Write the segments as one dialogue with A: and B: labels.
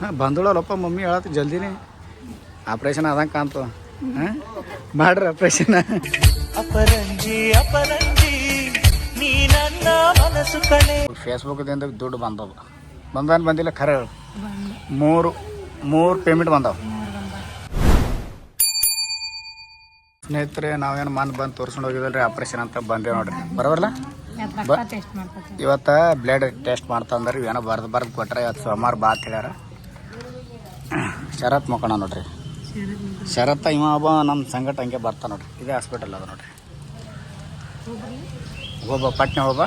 A: ಹಾಂ ಬಂದಳಲ್ಲಪ್ಪ mummy ಹೇಳತ್ತ ಜಲ್ದಿನೇ operation ಆದಂಗೆ ಕಾಣ್ತದ ಹಾಂ ಮಾಡ್ರಿ ಆಪ್ರೇಷನ್.
B: ಅಪರಂಜಿ ಅಪರಂಜಿ ನೀ ನನ್ನ ಮನಸ್ಸು ಕಣೆ.
A: ಫೇಸ್ಬುಕ್ದಿಂದ ದುಡ್ಡು ಬಂದಿಲ್ಲ ಖರೆ ಹೇಳು. ಮೂರು ಪೇಮೆಂಟ್ ಬಂದವು ಸ್ನೇಹಿತರೆ. ನಾವೇನು ಬಂದು ತೋರಿಸ್ಕೊಂಡು ಹೋಗಿದ್ದಲ್ರಿ ಆಪ್ರೇಷನ್ ಅಂತ ಬಂದೇವು ನೋಡ್ರಿ. ಬರೋಲ್ಲ ಇವತ್ತು ಬ್ಲಡ್ ಟೆಸ್ಟ್ ಮಾಡ್ತಾ ಅಂದ್ರಿ. ಏನೋ ಬರ್ದು ಕೊಟ್ರೆ ಇವತ್ತು ಸೋಮವಾರ ಬಾ ಅಂತ ಹೇಳ್ಯಾರ. ಶರತ್ ಮಕ್ಕಣ ನೋಡ್ರಿ. ಶರತ್ತ ಇವ ಒಬ್ಬ ನಮ್ಮ ಸಂಗಟ ಹಂಗೆ ಬರ್ತಾ ನೋಡ್ರಿ. ಇದೇ ಹಾಸ್ಪಿಟಲ್ ಅದ ನೋಡ್ರಿ. ಹೋಗ್ಬ ಪಟ್ನೆ ಹೋಗ್ಬ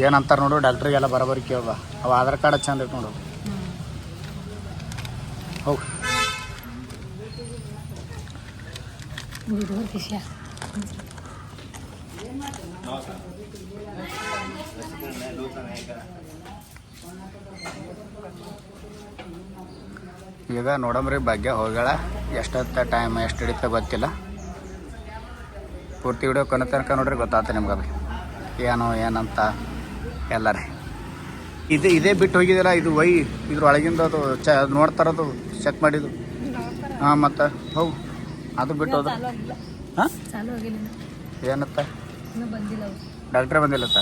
A: ಏನಂತಾರೆ ನೋಡು ಡಾಕ್ಟ್ರಿಗೆಲ್ಲ ಬರೋಬರಿ ಕೇಳ್ಬ. ಅವ ಆಧಾರ್ ಕಾರ್ಡ್ ಚಂದ ಇಟ್ಟು ನೋಡು. ಹೋಗಿ ಈಗ ನೋಡಮ್ರಿ ಭಾಗ್ಯ ಹೋಗ್ಯಾಳ. ಎಷ್ಟೊತ್ತ ಟೈಮ್ ಎಷ್ಟು ಹಿಡಿತ ಗೊತ್ತಿಲ್ಲ. ಪೂರ್ತಿ ವಿಡಿಯೋ ಕೊನೆ ತನಕ ನೋಡ್ರಿ ಗೊತ್ತಾಗ್ತದೆ ನಿಮ್ಗೆ ಅದು ಏನಂತ ಎಲ್ಲ ರೀ. ಇದೇ ಬಿಟ್ಟು ಹೋಗಿದಿಲ್ಲ ಇದು ಇದ್ರೊಳಗಿಂದ ಅದು ನೋಡ್ತಾರದು ಚೆಕ್ ಮಾಡಿದ್ದು. ಹಾಂ ಮತ್ತು ಹೌದು ಅದು ಬಿಟ್ಟು ಹೋದ. ಹಾಂ ಏನತ್ತ ಡಾಕ್ಟ್ರೇ ಬಂದಿಲ್ಲತ್ತ.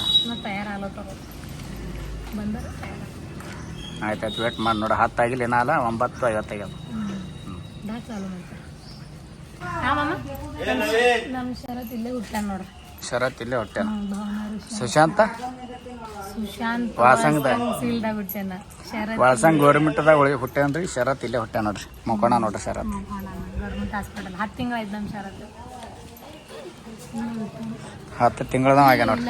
A: ಆಯ್ತಾಯ್ತು ವೇಟ್ ಮಾಡಿ ನೋಡ. 10 ಆಗಿಲ್ಲ ಏನಲ್ಲ 9:50 ಆಗ್ಯದ. ಶರತ್ ಇಲ್ಲೇ ಹೊಟ್ಟೆನ. ಸುಶಾಂತ ವಾಸಂಗ್ ಗೌರ್ಮೆಂಟ್ದಾಗ ಹುಟ್ಟೇನ್ರಿ. ಶರತ್ ಇಲ್ಲೇ ಹೊಟ್ಟೆ ನೋಡ್ರಿ. ಮಕ್ಕೋಣ ನೋಡ್ರಿ ಶರತ್. 10 ತಿಂಗಳದ ಆಗ್ಯ ನೋಡ್ರಿ.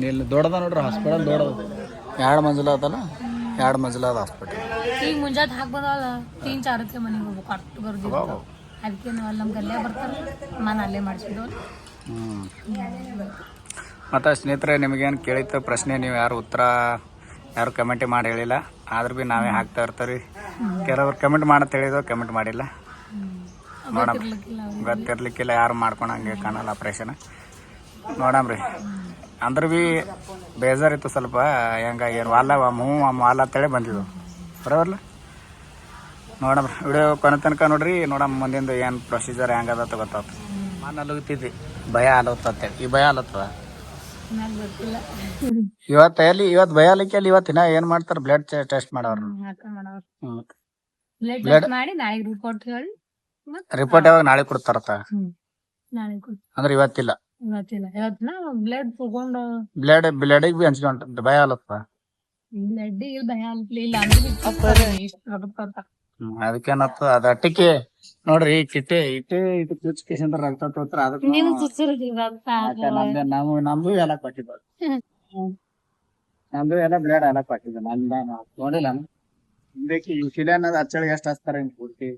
A: ಇಲ್ಲಿ ದೊಡ್ಡದ ನೋಡ್ರಿ ಹಾಸ್ಪಿಟಲ್. ದೊಡ್ಡದ 2 ಮಂಜಿಲ ಅದಲ್ಲ. 2 ಮಂಜಿಲ ಅದ ಹಾಸ್ಪಿಟಲ್.
C: ಈಗ ಮುಂಜಾನೆ ಹಾಕ್ಬೋದಲ್ಲ 3-4 ಮನೆಗೆ ಹೋಗ್ಬೇಕು. ಅಷ್ಟು ಗರ್ದಿ ಅದಕ್ಕೆ ನಾವು ಅಲ್ಲಿ ನಮ್ಗೆ ಅಲ್ಲೇ ಬರ್ತಾರೆ. ನಾನು ಅಲ್ಲೇ ಮಾಡಿಸಿದ್ದು.
A: ಮತ್ತು ಸ್ನೇಹಿತರೆ ನಿಮಗೇನು ಕೇಳಿತ್ತು ಪ್ರಶ್ನೆ ನೀವು ಯಾರು ಕಮೆಂಟ್ ಮಾಡಿ ಹೇಳಿಲ್ಲ. ಆದ್ರೂ ಭೀ ನಾವೇ ಹಾಕ್ತಾ ಇರ್ತೀವಿ. ಕೆಲವ್ರು ಕಮೆಂಟ್ ಮಾಡಂತ ಹೇಳಿದ್ರು ಕಮೆಂಟ್ ಮಾಡಿಲ್ಲ. ನೋಡಮ್ ಗೊತ್ತಿರ್ಲಿಕ್ಕಿಲ್ಲ ಯಾರು ಮಾಡ್ಕೊಳಂಗೆ ಕಾಣಲ್ಲ ಆಪ್ರೇಷನ್. ನೋಡಮ್ರಿ. ಅಂದ್ರೆ ಭೀ ಬೇಜಾರಿತ್ತು ಸ್ವಲ್ಪ. ಹೆಂಗ ಏನು ವಾಲ ಅಂತೇಳಿ ಬಂದಿದ್ದು ಬರೋಲ್ಲ. ನೋಡಮ್ರಿ ವಿಡಿಯೋ ಕೊನೆ ತನಕ ನೋಡ್ರಿ. ನೋಡಮ್ ಮುಂದಿಂದ ಏನು ಪ್ರೊಸೀಜರ್ ಹೆಂಗದ ಗೊತ್ತಾಗ್ತದೆ. ನಾನು ಅಲ್ಲುತ್ತಿದ್ದೆ ಭಯ ಆಲತ್ತಂತೇಳಿ. ಈ ಭಯ ಆಲತ್ತದ ಇವತ್ತು ಭಯ ಆಲಿಕ್ಕೆ ಅಲ್ಲಿ ಇವತ್ತಿನ ಏನ್ ಮಾಡ್ತಾರ ಬ್ಲಡ್ ಟೆಸ್ಟ್ ಮಾಡೋರು. ರಿಪೋರ್ಟ್ ಯಾವಾಗ ನಾಳೆ ಕೊಡ್ತಾರತ್ತ. ಅಂದ್ರೆ ಇವತ್ತಿಲ್ಲ. ಬ್ಲಡ್ ಬಿ ಹಂಚ್ಕೊಂಡ ಭಯ ಆಲತ್ತ. ಅದಕ್ಕೇನತ್ತ ಅದ ಅಟ್ಟಿಕೆ ನೋಡ್ರಿ. ಕಿಟ್ಟೆ ಇದು ಚುಚ್ಕೇಶನ್ ರಕ್ತ ತೋತ್ರ. ಅದಕ್ಕೆ ನಮ್ದು ಎಲ್ಲ ಕೊಟ್ಟಿದ್ದ. ನಮ್ದು ಎಲ್ಲ ಬ್ಲಡ್ ಎಲ್ಲ ಕೊಟ್ಟಿದ್ದ. ನೋಡಿಲ್ಲ ಬೇಕಿ ಶಿಲೆ ಅನ್ನೋದು ಹಚ್ಚಳಿಗೆ ಎಷ್ಟು ಹಚ್ತಾರ ಪೂರ್ತಿ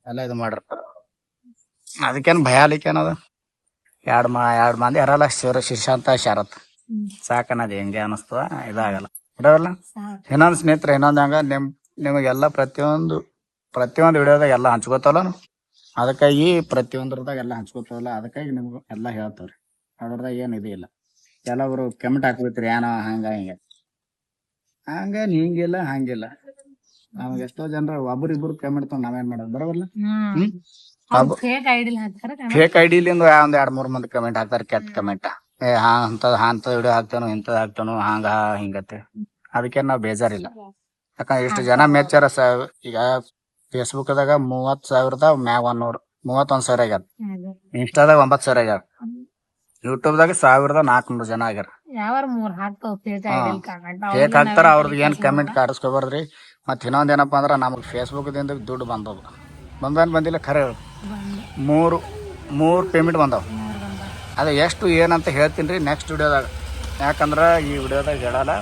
A: ಎಲ್ಲ ಇದು ಮಾಡಿರ್ತಾರ. ಅದಕ್ಕೇನು ಭಯ ಆಲಿಕ್ಕೆ ಏನದ. 2 ಮಂದಿ ಯಾರಲ್ಲ. ಶಿಶಾಂತ ಶರತ್ ಸಾಕನ್ನೋದು ಹೆಂಗೆ ಅನಿಸ್ತದ. ಇದಾಗಲ್ಲ ಬಿಡವಲ್ಲ. ಇನ್ನೊಂದು ಸ್ನೇಹಿತರೆ ಇನ್ನೊಂದು ಹಂಗ ನಿಮಗೆಲ್ಲ ಪ್ರತಿಯೊಂದು ವಿಡಿಯೋದಾಗ ಎಲ್ಲ ಹಂಚ್ಕೋತವಲ್ಲ. ಅದಕ್ಕಾಗಿ ಪ್ರತಿಯೊಂದ್ರದಾಗ ಎಲ್ಲ ಹಂಚ್ಕೋತಾವಲ್ಲ. ಅದಕ್ಕಾಗಿ ನಿಮ್ಗೆ ಎಲ್ಲ ಹೇಳ್ತಾವ್ರಿ. ಅದ್ರದಾಗ ಏನು ಇದು ಇಲ್ಲ. ಕೆಲವರು ಕಮೆಂಟ್ ಹಾಕ್ಬಿಡ್ತೀರಿ ಏನೋ ಹಿಂಗೆ ಹಿಂಗಿಲ್ಲ ಹಂಗಿಲ್ಲ. ನಮ್ಗೆ ಎಷ್ಟೋ ಜನರು ಒಬ್ಬರಿಬ್ಬರು ಕಮೆಂಟ್ ತಗೊಂಡು ನಾವೇನ್ ಮಾಡೋದು ಬರೋಲ್ಲ. ಫೇಕ್ ಐಡಿಲಿಂದ ಒಂದ್ 2-3 ಮಂದಿ ಕಮೆಂಟ್ ಹಾಕ್ತಾರೆ. ಕೆಟ್ಟ ಕಮೆಂಟ್. ಅಂತ ವಿಡಿಯೋ ಹಾಕ್ತಾನೋ ಇಂಥದ್ದು ಹಾಕ್ತಾನೋ ಹಿಂಗತ್ತೆ. ಅದಕ್ಕೆ ನಾವ್ ಬೇಜಾರಿಲ್ಲ. ಯಾಕಂದ್ರೆ ಇಷ್ಟು ಜನ ಮೆಚ್ಚಾರ. ಈಗ ಫೇಸ್ಬುಕ್ದಾಗ 30,000 ಮ್ಯಾಗ 31,000 ಆಗ್ಯಾರ. ಇನ್ಸ್ಟಾದಾಗ 9,000 ಆಗ್ಯಾರ. ಯೂಟ್ಯೂಬ್ದಾಗ 1,400 ಜನ ಆಗ್ಯಾರ. ಫೇಕ್ ಹಾಕ್ತಾರ. ಅವ್ರದ್ದು ಏನ್ ಕಮೆಂಟ್ ಕಾಡಿಸ್ಕೊಬಾರ್ದ್ರಿ. ಮತ್ ಇನ್ನೊಂದ್ ಏನಪ್ಪಾ ಅಂದ್ರ ನಮಗ್ ಫೇಸ್ಬುಕ್ ದಿಂದ ದುಡ್ಡು ಬಂದಿಲ್ಲ ಖರೆ ಹೇಳು. ಮೂರು ಪೇಮೆಂಟ್ ಬಂದವ್. ಅದು ಎಷ್ಟು ಏನಂತ ಹೇಳ್ತೀನಿ ರೀ ನೆಕ್ಸ್ಟ್ ವಿಡಿಯೋದಾಗ. ಯಾಕಂದ್ರೆ ಈ ವಿಡಿಯೋದಾಗ ಹೇಳಲ್ಲ.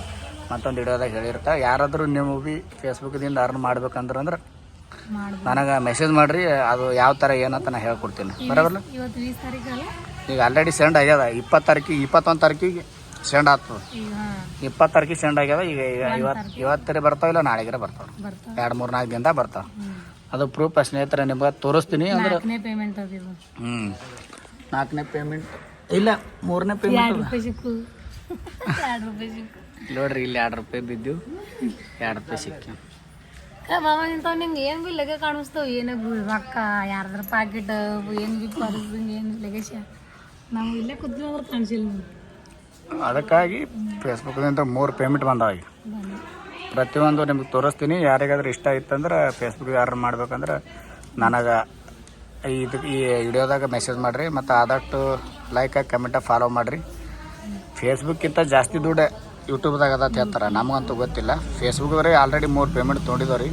A: ಮತ್ತೊಂದು ವಿಡಿಯೋದಾಗ ಹೇಳಿರ್ತ. ಯಾರಾದ್ರೂ ನೀವು ಭೀ ಫೇಸ್ಬುಕ್ದಿಂದ ಅರ್ನ್ ಮಾಡ್ಬೇಕಂದ್ರೆ ನನಗೆ ಮೆಸೇಜ್ ಮಾಡ್ರಿ. ಅದು ಯಾವ ಥರ ಏನಂತ ನಾ ಹೇಳ್ಕೊಡ್ತೀನಿ ಬರೋಲ್ಲ. ಈಗ ಆಲ್ರೆಡಿ ಸೆಂಡ್ ಆಗ್ಯದ. 21 ತಾರೀಕಿಗೆ ಸೆಂಡ್ ಆಗ್ತದೆ. 20 ತಾರೀಕಿಗೆ ಸೆಂಡ್ ಆಗ್ಯದ. ಈಗ ಇವತ್ತರೆ ಬರ್ತಾವಿಲ್ಲ ನಾಳೆಗೆ ಬರ್ತಾವ. 2-3-4 ದಿನದಾಗ ಬರ್ತಾವ. ಅದು ಪ್ರೂಫ್ ಸ್ನೇಹಿತರೆ ನಿಮ್ಗೆ ತೋರಿಸ್ತೀನಿ. ಅಂದ್ರೆ 4ನೇ ಪೇಮೆಂಟ್ ಇಲ್ಲ 3ನೇ ಪೇಮೆಂಟ್. ನೋಡ್ರಿ ಇಲ್ಲಿ 2 ರೂಪಾಯಿ ಬಿದ್ದು 2 ರೂಪಾಯಿ ಸಿಕ್ಕ
C: ಬಾಬಾ ಇಂಥವ್ ನಿಂಗೆ ಏನು ಬಿ ಲೆಗೆ ಕಾಣಿಸ್ತಾವ ಏನೇ ರೊಕ್ಕ ಯಾರ್ದ್ರ ಪಾಕೆಟ್ ಏನು ಬಿ ಪರ್ಸ್ ಏನು ಲೆಗೇಶ ನಾವು ಇಲ್ಲೇ ಕೂತ್ವಿ ಅಂದ್ರೆ ಕಾಣಿಸಿಲ್ಲ
A: ಅದಕ್ಕಾಗಿ ಫೇಸ್ಬುಕ್ದಿಂದ 3 ಪೇಮೆಂಟ್ ಬಂದಾವ ಈಗ ಪ್ರತಿಯೊಂದು ನಿಮ್ಗೆ ತೋರಿಸ್ತೀನಿ. ಯಾರಿಗಾದ್ರೂ ಇಷ್ಟ ಇತ್ತಂದ್ರೆ ಫೇಸ್ಬುಕ್ ಆರ್ಡರ್ ಮಾಡ್ಬೇಕಂದ್ರೆ ನನಗೆ ಈ ವಿಡಿಯೋದಾಗ ಮೆಸೇಜ್ ಮಾಡಿರಿ ಮತ್ತು ಆದಷ್ಟು ಲೈಕ್ ಕಮೆಂಟ ಫಾಲೋ ಮಾಡಿರಿ. ಫೇಸ್ಬುಕ್ಕಿಂತ ಜಾಸ್ತಿ ದುಡ್ಡು ಯೂಟ್ಯೂಬ್ದಾಗ ಅದ ಹೇಳ್ತಾರೆ, ನಮಗಂತೂ ಗೊತ್ತಿಲ್ಲ. ಫೇಸ್ಬುಕ್ವರೆಗೆ ಆಲ್ರೆಡಿ 3 ಪೇಮೆಂಟ್ ತೊಗೊಂಡಿದ್ದಾವೆ ರೀ.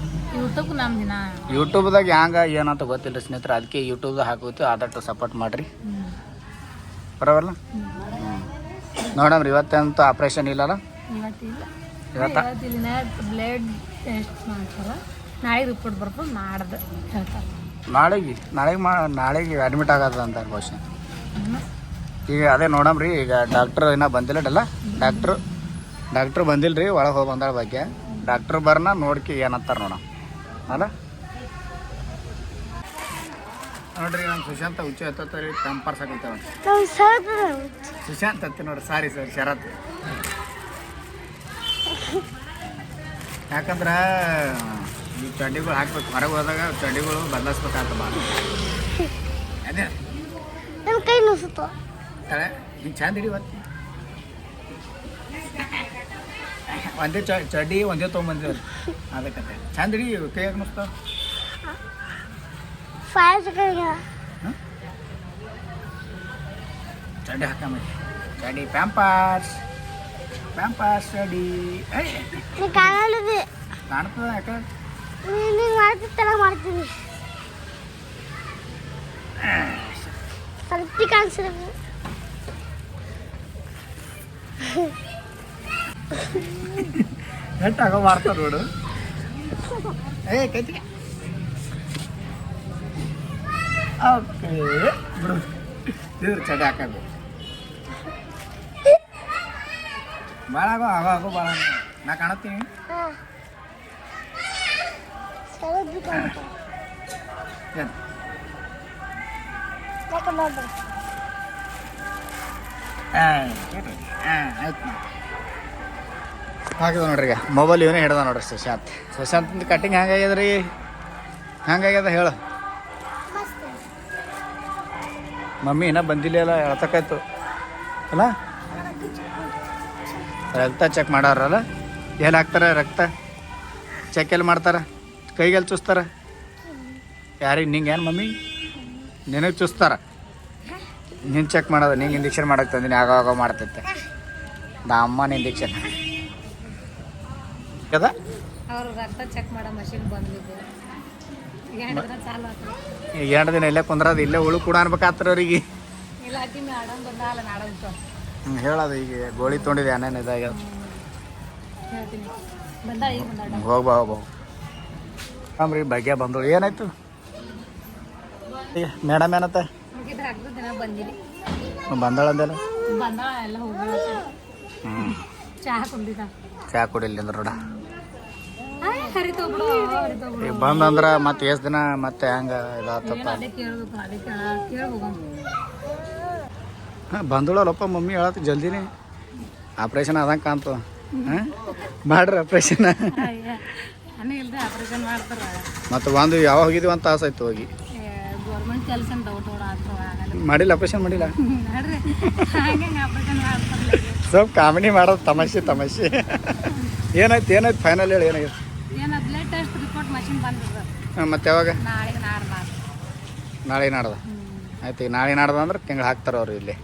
A: ಯೂಟ್ಯೂಬ್ದಾಗ ಹ್ಯಾಂಗೆ ಏನಂತ ಗೊತ್ತಿಲ್ಲ ಸ್ನೇಹಿತರೆ, ಅದಕ್ಕೆ ಯೂಟ್ಯೂಬ್ದಾಗ ಹಾಕೋತಿ. ಆದಷ್ಟು ಸಪೋರ್ಟ್ ಮಾಡಿರಿ ಬರೋವಲ್ಲ. ನೋಡಮ್ರಿ ಇವತ್ತಂತ ಆಪ್ರೇಷನ್ ಇಲ್ಲಲ್ಲ,
C: ಬ್ಲಡ್ ಟೆಸ್ಟ್ ಮಾಡ್ತಾರೆ, ನಾಳೆ ರಿಪೋರ್ಟ್ ಬರ್ತದೆ, ನಾಡ್ದು ಹೇಳ್ತಾರೆ.
A: ನಾಳೆಗೆ ಅಡ್ಮಿಟ್ ಆಗದ ಅಂತ ಬಹುಶಃ. ಈಗ ಅದೇ ನೋಡಮ್ರಿ. ಈಗ ಡಾಕ್ಟ್ರ್ ಇನ್ನೂ ಬಂದಿಲ್ಲಡಲ್ಲ, ಡಾಕ್ಟ್ರು ಬಂದಿಲ್ಲ ರೀ, ಒಳಗೆ ಹೋಗಿ ಬಂದಾಳ ಬಗ್ಗೆ. ಡಾಕ್ಟ್ರು ಬರ್ನ ನೋಡ್ಕಿ ಏನಂತಾರೆ ನೋಡೋಣ ಅಲ್ಲ. ನೋಡ್ರಿ ನಮ್ಮ ಸುಶಾಂತ ಹುಚ್ಚು ಹತ್ತರಿ ಕಂಪರ್ಸ್ ಹಾಕಲ್ತೇವೆ. ಸುಶಾಂತ್ ಹತ್ತಿ ನೋಡ್ರಿ, ಸಾರಿ ಸರ್ ಶರತ್. ಯಾಕಂದ್ರೆ ಈ ಚಡ್ಡಿಗಳು ಹಾಕ್ಬೇಕು, ಹೊರಗೆ ಹೋದಾಗ ಚಡ್ಡಿಗಳು ಬದಲಾಯಿಸ್ಬೇಕಾಗ್ತ ಬಾ. ಅದೇ
D: ನನ್ನ ಕೈ ನುಸುತ್ತ
A: ಹಿಂಗೆ ಚಂದ ಹಿಡಿವತ್ತು. ಒಂದೇ ಚಡ್ಡಿ ಒಂದೇ ತೊಗೊಂಬಂದಿವ್ರಿ, ಅದಕ್ಕೆ ಚಂದ ಹಿಡಿ. ಕೈಯಾಗ ನುಸ್ತಾವ ಚಡ್ಡಿ ಹಾಕಮ್ಮ. ಚಡ್ಡಿ ಪ್ಯಾಂಪರ್ಸ್ ಚಡ್ಡಿ
D: ಕಾಣಲಿದೆ
A: ಕಾಣ್ತದ. ಯಾಕೆ
D: ಮಾಡ್ತಿತ್ತಲ್ಲ ಮಾಡ್ತೀನಿ, ಸ್ವಲ್ಪ ಕಾಣಿಸಿದ
A: ನೆಟ್ಟಾಗ ಮಾಡ್ತಾರ ನೋಡು. ಕೈತಿ ಓಕೆ ಬಿಡು. ಇದ್ರ ಚಡ್ಡಿ ಹಾಕೋದು ಭಾಳ ಆಗೋ ಭಾಳ ನಾ ಕಾಣತ್ತೀನಿ. ಆಯ್ತು ಹಾಕಿದ ನೋಡ್ರಿ. ಈಗ ಮೊಬೈಲ್ ಇವನೇ ಹಿಡ್ದ ನೋಡ್ರಿ ಸುಶಾಂತ್ ಕಟ್ಟಿಂಗ್ ಹೆಂಗಾಗ್ಯದ ರೀ? ಹೆಂಗಾಗ್ಯದ ಹೇಳು. ಮಮ್ಮಿ ಇನ್ನೂ ಬಂದಿಲ್ಲ ಅಲ್ಲ, ಎಳ್ತಕ್ಕಾಯ್ತು ಅಲ್ಲ. ರಕ್ತ ಚೆಕ್ ಮಾಡಾರಲ್ಲ, ಎಲ್ಲಿ ಹಾಕ್ತಾರೆ ರಕ್ತ ಚೆಕ್ ಎಲ್ಲಿ ಮಾಡ್ತಾರೆ? ಕೈಗೆಲ್ಲಿ ಚುಸ್ತಾರ? ಯಾರಿಗೆ? ನಿಂಗೆ ಏನು ಮಮ್ಮಿ ನಿನಗೆ ಚುಸ್ತಾರ? ನೀನು ಚೆಕ್ ಮಾಡೋದು, ನಿಂಗೆ ಇಂಜೆಕ್ಷನ್ ಮಾಡಕ್ಕೆ ತಂದಿನಿ, ಆಗ ಮಾಡ್ತೈತೆ ಅಮ್ಮನ ಇಂಜೆಕ್ಷನ್ ಅದ.
C: ಅವ್ರು ರಕ್ತ ಚೆಕ್ ಮಾಡೋ ಮಷಿನ್ ಬಂದಿದ್ದು ಈಗ
A: 2 ದಿನ ಇಲ್ಲೇ ಕುಂದ್ರದ, ಇಲ್ಲೇ ಉಳು ಕೂಡ ಅನ್ಬೇಕಾಗ್ತಾರ ಅವ್ರಿಗೆ. ಹೇಳೋದು ಈಗ ಗೋಳಿ ತೊಗೊಂಡಿದೆ ಏನೇನು ಇದಾಗ್ಯದ. ಹೋಗ್ಬಾ ರೀ. ಭಾಗ್ಯ ಬಂದಳು. ಏನಾಯ್ತು ಮೇಡಮ್ ಏನತ್ತ ಬಂದಾಳ ಅಂದಲ್ಲ? ಚಹಾ ಕುಡಿಲ್ಲ ಅಂದ್ರೆ ನೋಡ. ಈಗ ಬಂದಂದ್ರೆ ಮತ್ತೆ ಎಷ್ಟು ದಿನ ಮತ್ತೆ ಹೆಂಗೆ ಇದಾತಪ್ಪ. ಬಂದಳಲ್ಲಪ್ಪ ಮಮ್ಮಿ ಹೇಳತ್ತ ಜಲ್ದಿನೇ. ಆಪ್ರೇಷನ್ ಆದಂಗೆ ಕಾಣ್ತು. ಮಾಡ್ರಿ ಆಪ್ರೇಷನ್. ಮತ್ತು ಒಂದು ಯಾವಾಗ ಹೋಗಿದ್ವಿ ಅಂತ ಆಸೆ ಆಯ್ತು ಹೋಗಿ. ಮಾಡಿಲ್ಲ ಆಪ್ರೇಷನ್ ಮಾಡಿಲ್ಲ. ಸ್ವಲ್ಪ ಕಾಮಿಡಿ ಮಾಡೋದು ತಮಾಷೆ. ಏನಾಯ್ತು ಫೈನಲ್ ಹೇಳಿ ಏನಾಗಿದೆ? ಮತ್ತೆ ಯಾವಾಗ? ನಾಳೆ ನಾಡ್ದ ಆಯ್ತು. ಈಗ ನಾಳೆ ನಾಡ್ದ ಅಂದ್ರೆ ತಿಂಗಳು ಹಾಕ್ತಾರೆ ಅವ್ರು ಇಲ್ಲಿ.